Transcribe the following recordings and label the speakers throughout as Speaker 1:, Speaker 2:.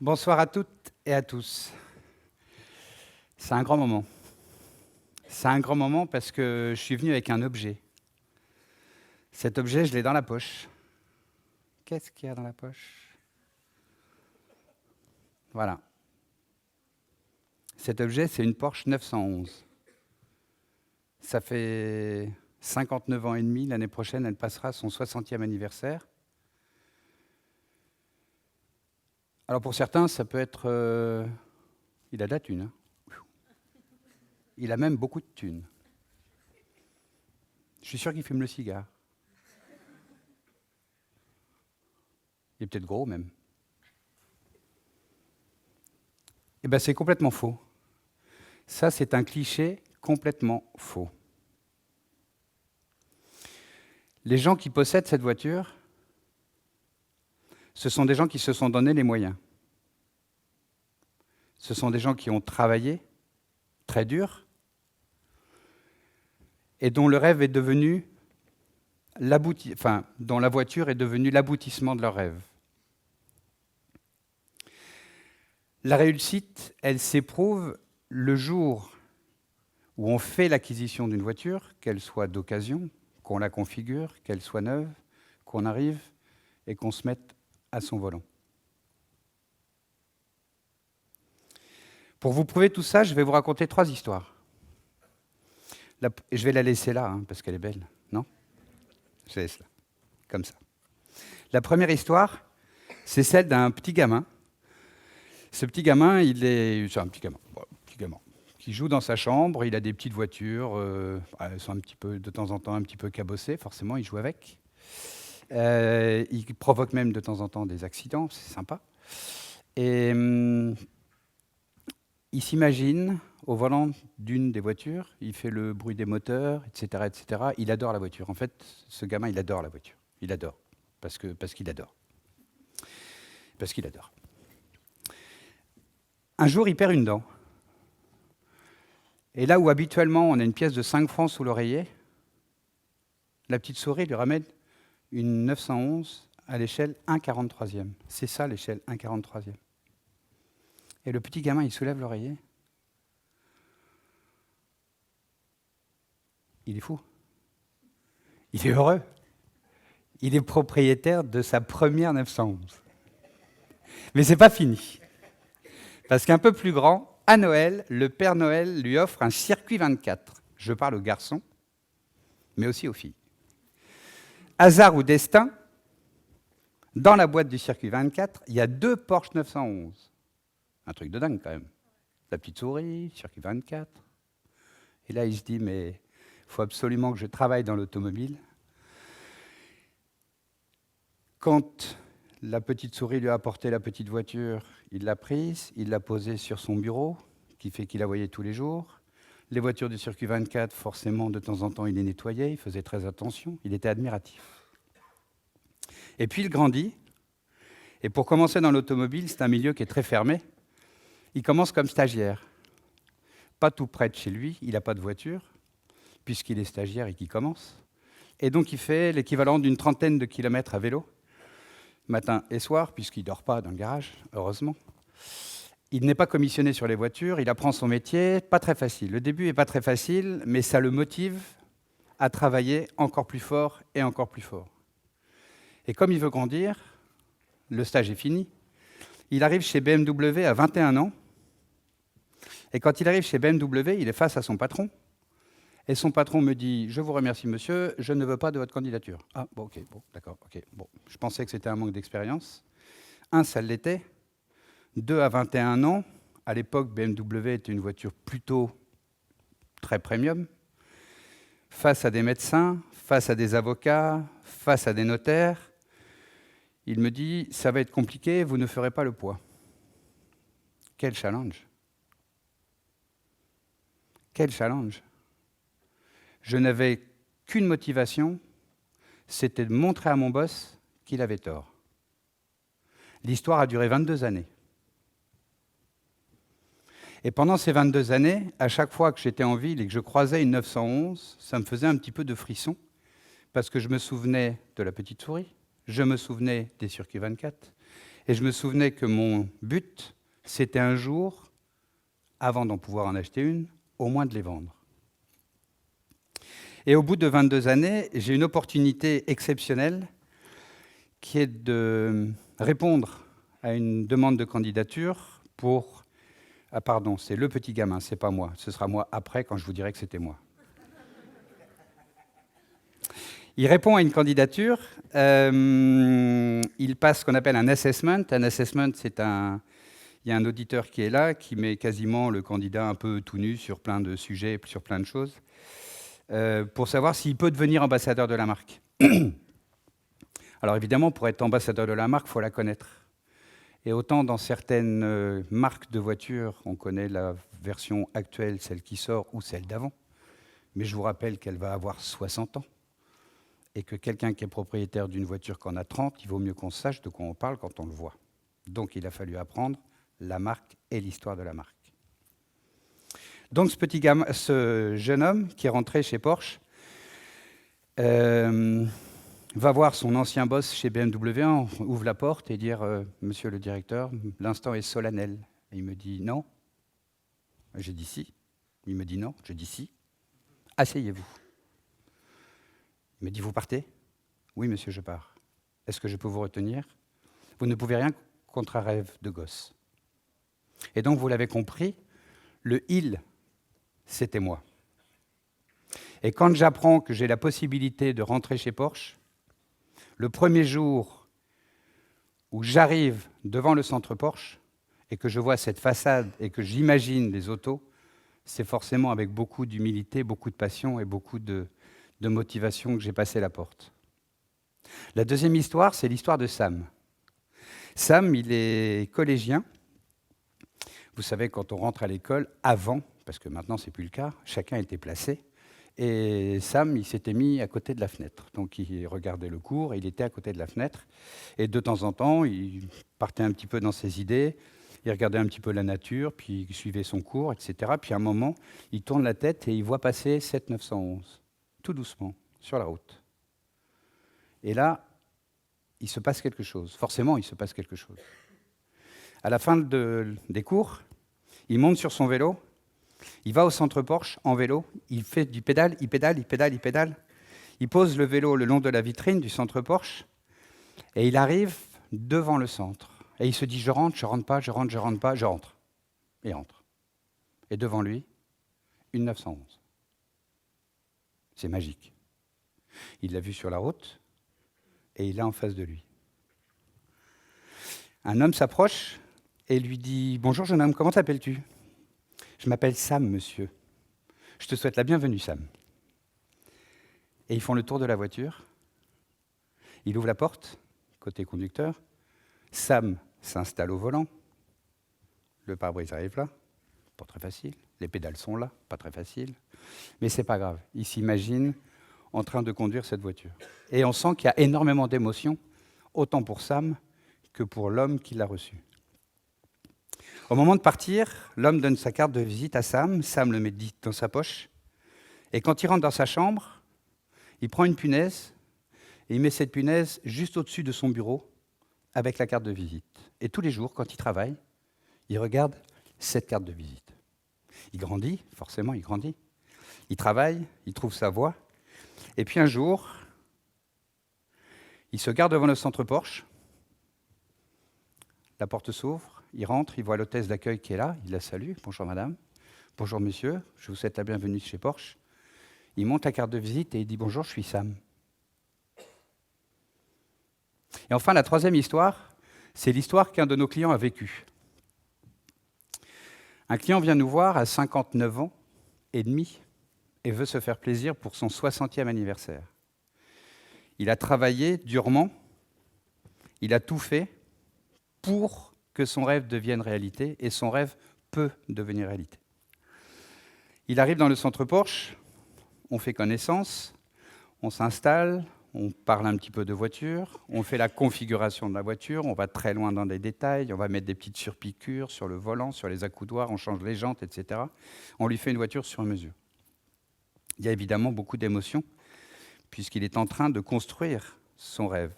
Speaker 1: Bonsoir à toutes et à tous. C'est un grand moment. C'est un grand moment parce que je suis venu avec un objet. Cet objet, je l'ai dans la poche. Qu'est-ce qu'il y a dans la poche? Voilà. Cet objet, c'est une Porsche 911. Ça fait 59 ans et demi. L'année prochaine, elle passera son 60e anniversaire. Alors pour certains, ça peut être... il a de la thune. Hein. Il a même beaucoup de thunes. Je suis sûr qu'il fume le cigare. Il est peut-être gros même. Eh bien, c'est complètement faux. Ça, c'est un cliché complètement faux. Les gens qui possèdent cette voiture, ce sont des gens qui se sont donné les moyens. Ce sont des gens qui ont travaillé très dur et dont le rêve est devenu dont la voiture est devenue l'aboutissement de leur rêve. La réussite, elle s'éprouve le jour où on fait l'acquisition d'une voiture, qu'elle soit d'occasion, qu'on la configure, qu'elle soit neuve, qu'on arrive et qu'on se mette à son volant. Pour vous prouver tout ça, je vais vous raconter 3 histoires. Je vais la laisser là, hein, parce qu'elle est belle, non? Je la laisse là, comme ça. La première histoire, c'est celle d'un petit gamin. Ce petit gamin, c'est un petit gamin, qui joue dans sa chambre. Il a des petites voitures, elles sont un petit peu, de temps en temps, un petit peu cabossées. Forcément, il joue avec. Il provoque même de temps en temps des accidents, c'est sympa. Et il s'imagine au volant d'une des voitures, il fait le bruit des moteurs, etc., etc. Il adore la voiture. En fait, ce gamin, il adore la voiture. Il adore, parce qu'il adore. Parce qu'il adore. Un jour, il perd une dent. Et là où habituellement on a une pièce de 5 francs sous l'oreiller, la petite souris lui ramène une 911 à l'échelle 1/43e. C'est ça l'échelle 1/43e. Et le petit gamin, il soulève l'oreiller. Il est fou. Il est heureux. Il est propriétaire de sa première 911. Mais c'est pas fini. Parce qu'un peu plus grand, à Noël, le Père Noël lui offre un circuit 24. Je parle aux garçons, mais aussi aux filles. Hasard ou destin, dans la boîte du circuit 24, il y a 2 Porsche 911. Un truc de dingue quand même. La petite souris, circuit 24. Et là, il se dit, mais il faut absolument que je travaille dans l'automobile. Quand la petite souris lui a apporté la petite voiture, il l'a prise, il l'a posée sur son bureau, qui fait qu'il la voyait tous les jours. Les voitures du circuit 24, forcément, de temps en temps, il les nettoyait, il faisait très attention, il était admiratif. Et puis il grandit, et pour commencer dans l'automobile, c'est un milieu qui est très fermé. Il commence comme stagiaire. Pas tout près de chez lui, il n'a pas de voiture, puisqu'il est stagiaire et qu'il commence. Et donc il fait l'équivalent d'une 30aine de kilomètres à vélo, matin et soir, puisqu'il ne dort pas dans le garage, heureusement. Il n'est pas commissionné sur les voitures, il apprend son métier, pas très facile. Le début n'est pas très facile, mais ça le motive à travailler encore plus fort et encore plus fort. Et comme il veut grandir, le stage est fini, il arrive chez BMW à 21 ans, et quand il arrive chez BMW, il est face à son patron, et son patron me dit « Je vous remercie, monsieur, je ne veux pas de votre candidature. » Ah, bon, ok, bon, d'accord, ok, bon. Je pensais que c'était un manque d'expérience. 1, ça l'était. 2, à 21 ans, à l'époque, BMW était une voiture plutôt très premium. Face à des médecins, face à des avocats, face à des notaires, il me dit « Ça va être compliqué, vous ne ferez pas le poids. » Quel challenge! Quel challenge! Je n'avais qu'une motivation, c'était de montrer à mon boss qu'il avait tort. L'histoire a duré 22 années. Et pendant ces 22 années, à chaque fois que j'étais en ville et que je croisais une 911, ça me faisait un petit peu de frisson, parce que je me souvenais de la petite souris, je me souvenais des circuits 24, Et je me souvenais que mon but, c'était un jour, avant d'en pouvoir en acheter une, au moins de les vendre. Et au bout de 22 années, j'ai une opportunité exceptionnelle qui est de répondre à une demande de candidature pour... Ah pardon, c'est le petit gamin, c'est pas moi. Ce sera moi après quand je vous dirai que c'était moi. Il répond à une candidature, il passe ce qu'on appelle un assessment. Un assessment, il y a un auditeur qui est là, qui met quasiment le candidat un peu tout nu sur plein de sujets, sur plein de choses, pour savoir s'il peut devenir ambassadeur de la marque. Alors évidemment, pour être ambassadeur de la marque, il faut la connaître. Et autant dans certaines marques de voitures, on connaît la version actuelle, celle qui sort, ou celle d'avant. Mais je vous rappelle qu'elle va avoir 60 ans. Et que quelqu'un qui est propriétaire d'une voiture qui en a 30, il vaut mieux qu'on sache de quoi on parle quand on le voit. Donc il a fallu apprendre la marque et l'histoire de la marque. Donc ce jeune homme qui est rentré chez Porsche va voir son ancien boss chez BMW, ouvre la porte et dire Monsieur le directeur, l'instant est solennel. Et il me dit non. J'ai dit si. Il me dit non. Je dis si. Asseyez-vous. Il me dit vous partez? Oui, monsieur, je pars. Est-ce que je peux vous retenir? Vous ne pouvez rien contre un rêve de gosse. Et donc, vous l'avez compris, le « il », c'était moi. Et quand j'apprends que j'ai la possibilité de rentrer chez Porsche, le premier jour où j'arrive devant le centre Porsche et que je vois cette façade et que j'imagine les autos, c'est forcément avec beaucoup d'humilité, beaucoup de passion et beaucoup de motivation que j'ai passé la porte. La deuxième histoire, c'est l'histoire de Sam. Sam, il est collégien. Vous savez, quand on rentre à l'école, avant, parce que maintenant c'est plus le cas, chacun était placé, et Sam, il s'était mis à côté de la fenêtre. Donc il regardait le cours, et il était à côté de la fenêtre, et de temps en temps, il partait un petit peu dans ses idées, il regardait un petit peu la nature, puis il suivait son cours, etc. Puis à un moment, il tourne la tête et il voit passer 7911. Tout doucement, sur la route. Et là, il se passe quelque chose. Forcément, il se passe quelque chose. À la fin des cours, il monte sur son vélo, il va au centre Porsche en vélo, il fait du pédale, il pédale, il pédale, il pédale. Il pose le vélo le long de la vitrine du centre Porsche et il arrive devant le centre. Et il se dit, je rentre pas, je rentre pas, je rentre. Et entre. Et devant lui, une 911. C'est magique. Il l'a vu sur la route et il l'a en face de lui. Un homme s'approche et lui dit « Bonjour jeune homme, comment t'appelles-tu » ?»« Je m'appelle Sam, monsieur. Je te souhaite la bienvenue, Sam. » Et ils font le tour de la voiture. Il ouvre la porte, côté conducteur. Sam s'installe au volant. Le pare-brise arrive là, pas très facile. Les pédales sont là, pas très facile. Mais c'est pas grave. Il s'imagine en train de conduire cette voiture. Et on sent qu'il y a énormément d'émotions, autant pour Sam que pour l'homme qui l'a reçu. Au moment de partir, l'homme donne sa carte de visite à Sam. Sam le met dans sa poche. Et quand il rentre dans sa chambre, il prend une punaise et il met cette punaise juste au-dessus de son bureau avec la carte de visite. Et tous les jours, quand il travaille, il regarde cette carte de visite. Il grandit, forcément, il grandit. Il travaille, il trouve sa voie. Et puis un jour, il se gare devant le centre Porsche. La porte s'ouvre, il rentre, il voit l'hôtesse d'accueil qui est là, il la salue. « Bonjour madame, bonjour monsieur, je vous souhaite la bienvenue chez Porsche. » Il monte la carte de visite et il dit « Bonjour, je suis Sam. » Et enfin, la troisième histoire, c'est l'histoire qu'un de nos clients a vécue. Un client vient nous voir à 59 ans et demi et veut se faire plaisir pour son 60e anniversaire. Il a travaillé durement, il a tout fait pour que son rêve devienne réalité, et son rêve peut devenir réalité. Il arrive dans le centre Porsche, on fait connaissance, on s'installe, on parle un petit peu de voiture, on fait la configuration de la voiture, on va très loin dans les détails, on va mettre des petites surpiqûres sur le volant, sur les accoudoirs, on change les jantes, etc. On lui fait une voiture sur mesure. Il y a évidemment beaucoup d'émotions, puisqu'il est en train de construire son rêve.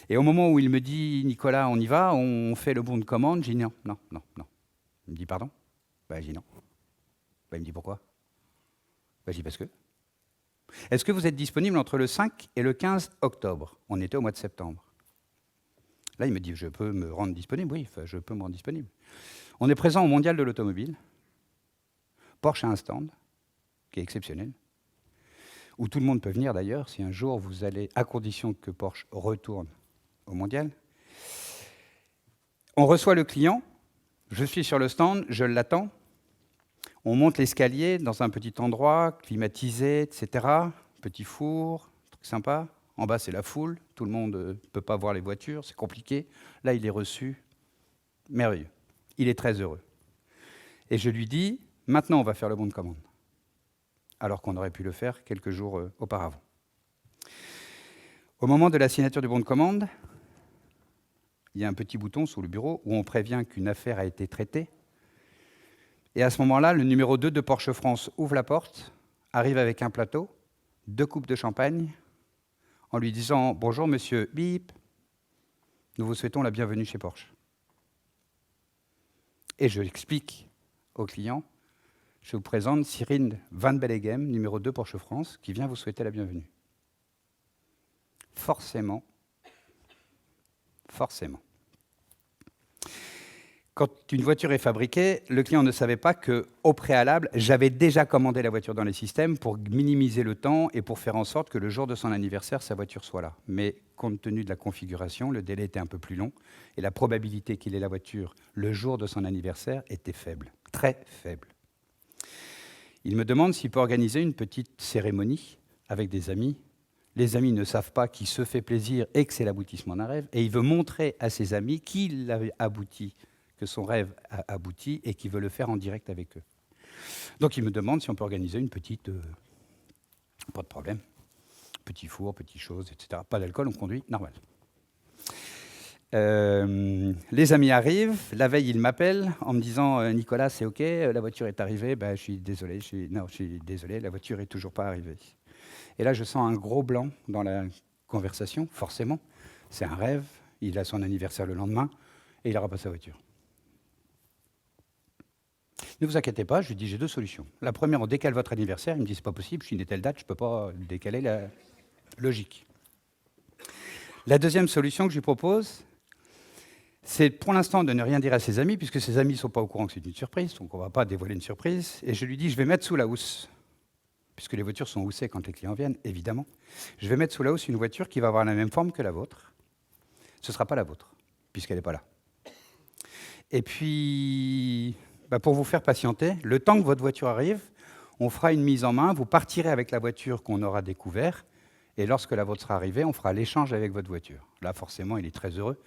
Speaker 1: Et au moment où il me dit, Nicolas, on y va, on fait le bon de commande, j'ai dit non, non, non, non. Il me dit pardon? J'ai dit non. Il me dit pourquoi? J'ai dit parce que. Est-ce que vous êtes disponible entre le 5 et le 15 octobre? On était au mois de septembre. Là, il me dit, je peux me rendre disponible? Oui, je peux me rendre disponible. On est présent au Mondial de l'automobile. Porsche a un stand qui est exceptionnel, où tout le monde peut venir d'ailleurs, si un jour vous allez, à condition que Porsche retourne au Mondial. On reçoit le client, je suis sur le stand, je l'attends. On monte l'escalier dans un petit endroit, climatisé, etc. Petit four, truc sympa. En bas, c'est la foule, tout le monde ne peut pas voir les voitures, c'est compliqué. Là, il est reçu, merveilleux. Il est très heureux. Et je lui dis, maintenant, on va faire le bon de commande. Alors qu'on aurait pu le faire quelques jours auparavant. Au moment de la signature du bon de commande, il y a un petit bouton sous le bureau où on prévient qu'une affaire a été traitée. Et à ce moment-là, le numéro 2 de Porsche France ouvre la porte, arrive avec un plateau, 2 coupes de champagne, en lui disant « Bonjour, monsieur Bip, nous vous souhaitons la bienvenue chez Porsche. » Et je l'explique au client, je vous présente Cyril Van Belleghem, numéro 2 Porsche France, qui vient vous souhaiter la bienvenue. Forcément, quand une voiture est fabriquée, le client ne savait pas qu'au préalable, j'avais déjà commandé la voiture dans les systèmes pour minimiser le temps et pour faire en sorte que le jour de son anniversaire, sa voiture soit là. Mais compte tenu de la configuration, le délai était un peu plus long et la probabilité qu'il ait la voiture le jour de son anniversaire était faible, très faible. Il me demande s'il peut organiser une petite cérémonie avec des amis. Les amis ne savent pas qu'il se fait plaisir et que c'est l'aboutissement d'un rêve. Et il veut montrer à ses amis qu'il a abouti, que son rêve a abouti et qu'il veut le faire en direct avec eux. Donc il me demande si on peut organiser une petite... pas de problème. Petit four, petite chose, etc. Pas d'alcool, on conduit, normal. Les amis arrivent. La veille, ils m'appellent en me disant « Nicolas, c'est OK, la voiture est arrivée. » Je suis désolé, la voiture n'est toujours pas arrivée. Et là, je sens un gros blanc dans la conversation, forcément. C'est un rêve, il a son anniversaire le lendemain, et il n'aura pas sa voiture. Ne vous inquiétez pas, je lui dis, j'ai 2 solutions. La première, on décale votre anniversaire. Il me dit, c'est pas possible, je suis né telle date, je ne peux pas décaler la logique. La deuxième solution que je lui propose, c'est pour l'instant de ne rien dire à ses amis, puisque ses amis ne sont pas au courant que c'est une surprise, donc on ne va pas dévoiler une surprise. Et je lui dis, je vais mettre sous la housse, puisque les voitures sont houssées quand les clients viennent, évidemment. Je vais mettre sous la housse une voiture qui va avoir la même forme que la vôtre. Ce ne sera pas la vôtre, puisqu'elle n'est pas là. Et puis... pour vous faire patienter, le temps que votre voiture arrive, on fera une mise en main, vous partirez avec la voiture qu'on aura découverte, et lorsque la vôtre sera arrivée, on fera l'échange avec votre voiture. Là, forcément, il est très heureux,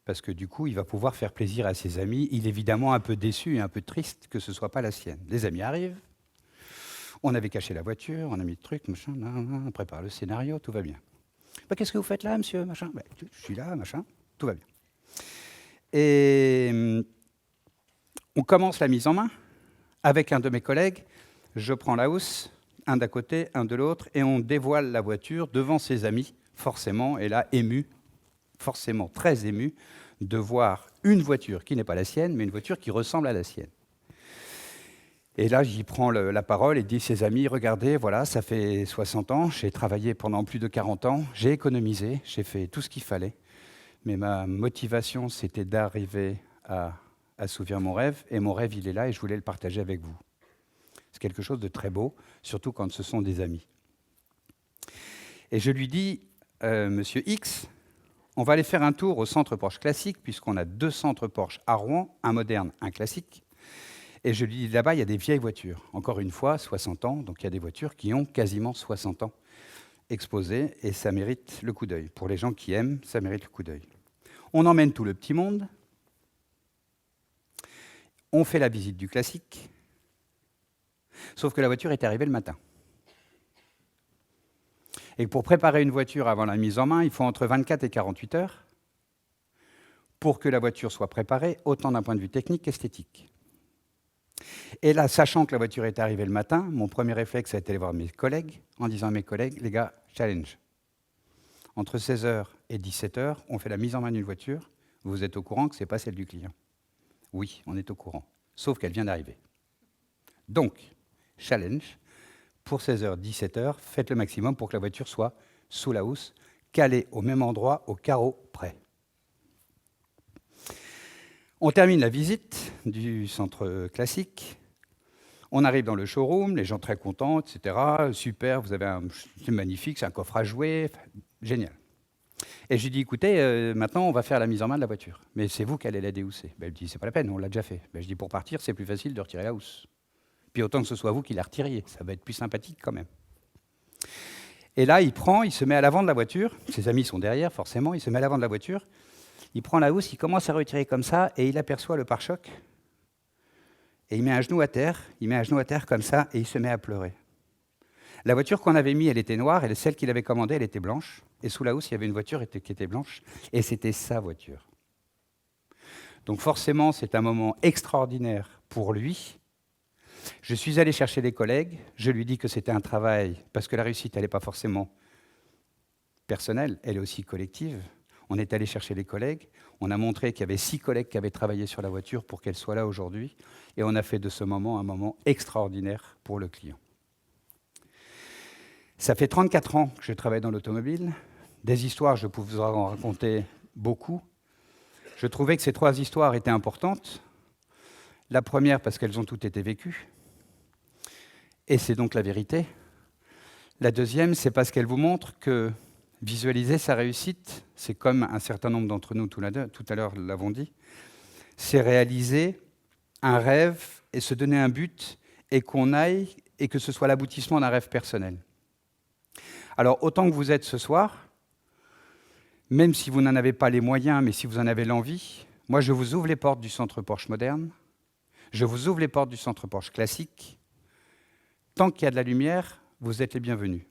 Speaker 1: parce que du coup, il va pouvoir faire plaisir à ses amis. Il est évidemment un peu déçu et un peu triste que ce ne soit pas la sienne. Les amis arrivent, on avait caché la voiture, on a mis le truc, machin, on prépare le scénario, tout va bien. Qu'est-ce que vous faites là, monsieur, machin? Je suis là, machin, tout va bien. Et... on commence la mise en main avec un de mes collègues. Je prends la housse, un d'un côté, un de l'autre, et on dévoile la voiture devant ses amis, forcément, et là, ému, forcément très ému, de voir une voiture qui n'est pas la sienne, mais une voiture qui ressemble à la sienne. Et là, j'y prends la parole et dis à ses amis, regardez, voilà, ça fait 60 ans, j'ai travaillé pendant plus de 40 ans, j'ai économisé, j'ai fait tout ce qu'il fallait, mais ma motivation, c'était d'arriver à assouvir mon rêve, et mon rêve, il est là, et je voulais le partager avec vous. C'est quelque chose de très beau, surtout quand ce sont des amis. Et je lui dis, Monsieur X, on va aller faire un tour au centre Porsche classique, puisqu'on a 2 centres Porsche à Rouen, un moderne, un classique. Et je lui dis, là-bas, il y a des vieilles voitures. Encore une fois, 60 ans, donc il y a des voitures qui ont quasiment 60 ans exposées, et ça mérite le coup d'œil. Pour les gens qui aiment, ça mérite le coup d'œil. On emmène tout le petit monde. On fait la visite du classique, sauf que la voiture est arrivée le matin. Et pour préparer une voiture avant la mise en main, il faut entre 24 et 48 heures pour que la voiture soit préparée, autant d'un point de vue technique qu'esthétique. Et là, sachant que la voiture est arrivée le matin, mon premier réflexe a été d'aller voir mes collègues, en disant à mes collègues, les gars, challenge. entre 16h et 17h, on fait la mise en main d'une voiture. Vous êtes au courant que ce n'est pas celle du client? Oui, on est au courant, sauf qu'elle vient d'arriver. Donc, challenge, pour 16h, 17h, faites le maximum pour que la voiture soit sous la housse, calée au même endroit, au carreau près. On termine la visite du centre classique. On arrive dans le showroom, les gens très contents, etc. Super, c'est magnifique, c'est un coffre à jouer, génial. Et je lui dis, écoutez, maintenant on va faire la mise en main de la voiture. Mais c'est vous qui allez la déhousser. Elle me dit, c'est pas la peine, on l'a déjà fait. Je dis, pour partir, c'est plus facile de retirer la housse. Puis autant que ce soit vous qui la retiriez, ça va être plus sympathique quand même. Et là, il se met à l'avant de la voiture. Ses amis sont derrière, forcément. Il se met à l'avant de la voiture. Il prend la housse, il commence à retirer comme ça, et il aperçoit le pare-choc. Et il met un genou à terre comme ça, et il se met à pleurer. La voiture qu'on avait mise, elle était noire, et celle qu'il avait commandée, elle était blanche. Et sous la housse, il y avait une voiture qui était blanche, et c'était sa voiture. Donc forcément, c'est un moment extraordinaire pour lui. Je suis allé chercher des collègues, je lui dis que c'était un travail, parce que la réussite, elle n'est pas forcément personnelle, elle est aussi collective. On est allé chercher les collègues, on a montré qu'il y avait 6 collègues qui avaient travaillé sur la voiture pour qu'elle soit là aujourd'hui, et on a fait de ce moment un moment extraordinaire pour le client. Ça fait 34 ans que je travaille dans l'automobile. Des histoires, je peux vous en raconter beaucoup. Je trouvais que ces 3 histoires étaient importantes. La première, parce qu'elles ont toutes été vécues, et c'est donc la vérité. La deuxième, c'est parce qu'elle vous montre que visualiser sa réussite, c'est comme un certain nombre d'entre nous tout à l'heure l'avons dit, c'est réaliser un rêve et se donner un but et qu'on aille et que ce soit l'aboutissement d'un rêve personnel. Alors, autant que vous êtes ce soir, même si vous n'en avez pas les moyens, mais si vous en avez l'envie, moi je vous ouvre les portes du centre Porsche moderne, je vous ouvre les portes du centre Porsche classique. Tant qu'il y a de la lumière, vous êtes les bienvenus.